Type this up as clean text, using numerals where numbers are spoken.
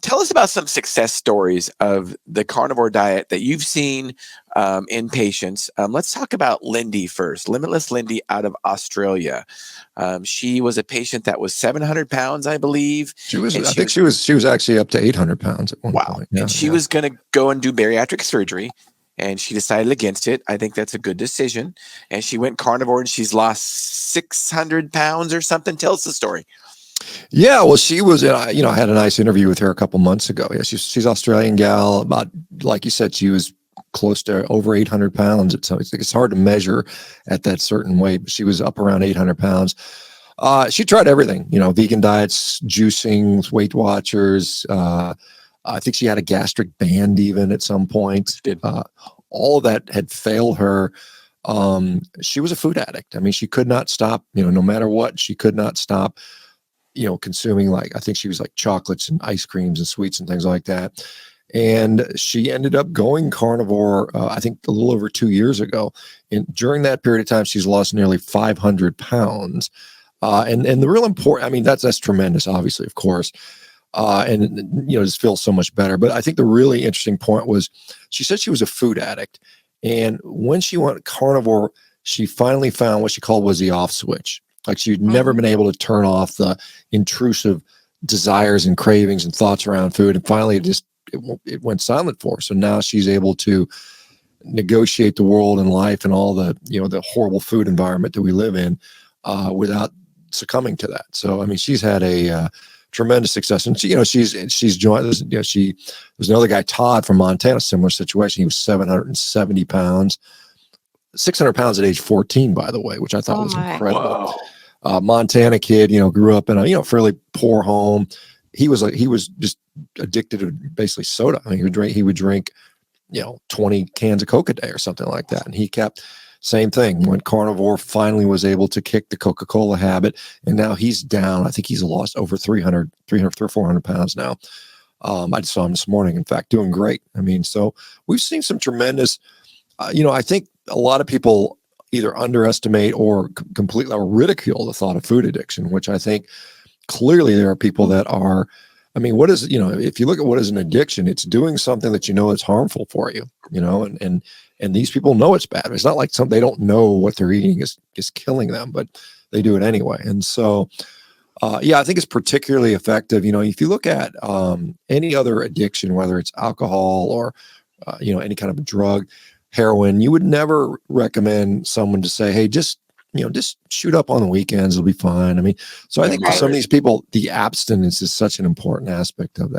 Tell us about some success stories of the carnivore diet that you've seen in patients. Let's talk about Lindy first. Limitless Lindy out of Australia. She was a patient that was 700 pounds, I believe. I think she was actually up to 800 pounds at one point. Yeah, and she was going to go and do bariatric surgery, and she decided against it. I think that's a good decision. And she went carnivore, and she's lost 600 pounds or something. Tell us the story. Yeah, well, she was, I had a nice interview with her a couple months ago. Yeah, she's Australian gal. About, like you said, she was close to over 800 pounds. It's hard to measure at that certain weight, but she was up around 800 pounds. She tried everything, vegan diets, juicing, Weight Watchers. I think she had a gastric band even at some point. All of that had failed her. She was a food addict. I mean, she could not stop, no matter what, she could not stop consuming, like, I think she was like chocolates and ice creams and sweets and things like that. And she ended up going carnivore, I think a little over 2 years ago. And during that period of time, she's lost nearly 500 pounds. And the real important, I mean, that's tremendous, obviously, of course. And just feels so much better. But I think the really interesting point was she said she was a food addict. And when she went carnivore, she finally found what she called was the off switch. Like, she'd never been able to turn off the intrusive desires and cravings and thoughts around food. And finally, it went silent for her. So now she's able to negotiate the world and life and all the, the horrible food environment that we live in without succumbing to that. So, I mean, she's had a tremendous success. And she's joined, there's another guy, Todd from Montana, similar situation. He was 770 pounds. 600 pounds at age 14, by the way, which I thought was incredible. Montana kid, grew up in a, fairly poor home. He was just addicted to basically soda. I mean, he would drink, 20 cans of Coke a day or something like that. And he kept, same thing, went carnivore, finally was able to kick the Coca-Cola habit. And now he's down. I think he's lost over 300 or 400 pounds now. I just saw him this morning, in fact, doing great. I mean, so we've seen some tremendous, I think a lot of people either underestimate or completely ridicule the thought of food addiction, which I think clearly there are people that are, I mean, what is, if you look at what is an addiction, it's doing something that is harmful for you, and these people know it's bad. It's not like they don't know what they're eating is killing them, but they do it anyway. And so, I think it's particularly effective. If you look at any other addiction, whether it's alcohol or, any kind of drug, heroin, you would never recommend someone to say, hey, just shoot up on the weekends, it'll be fine. I mean, so I think for some of these people, the abstinence is such an important aspect of that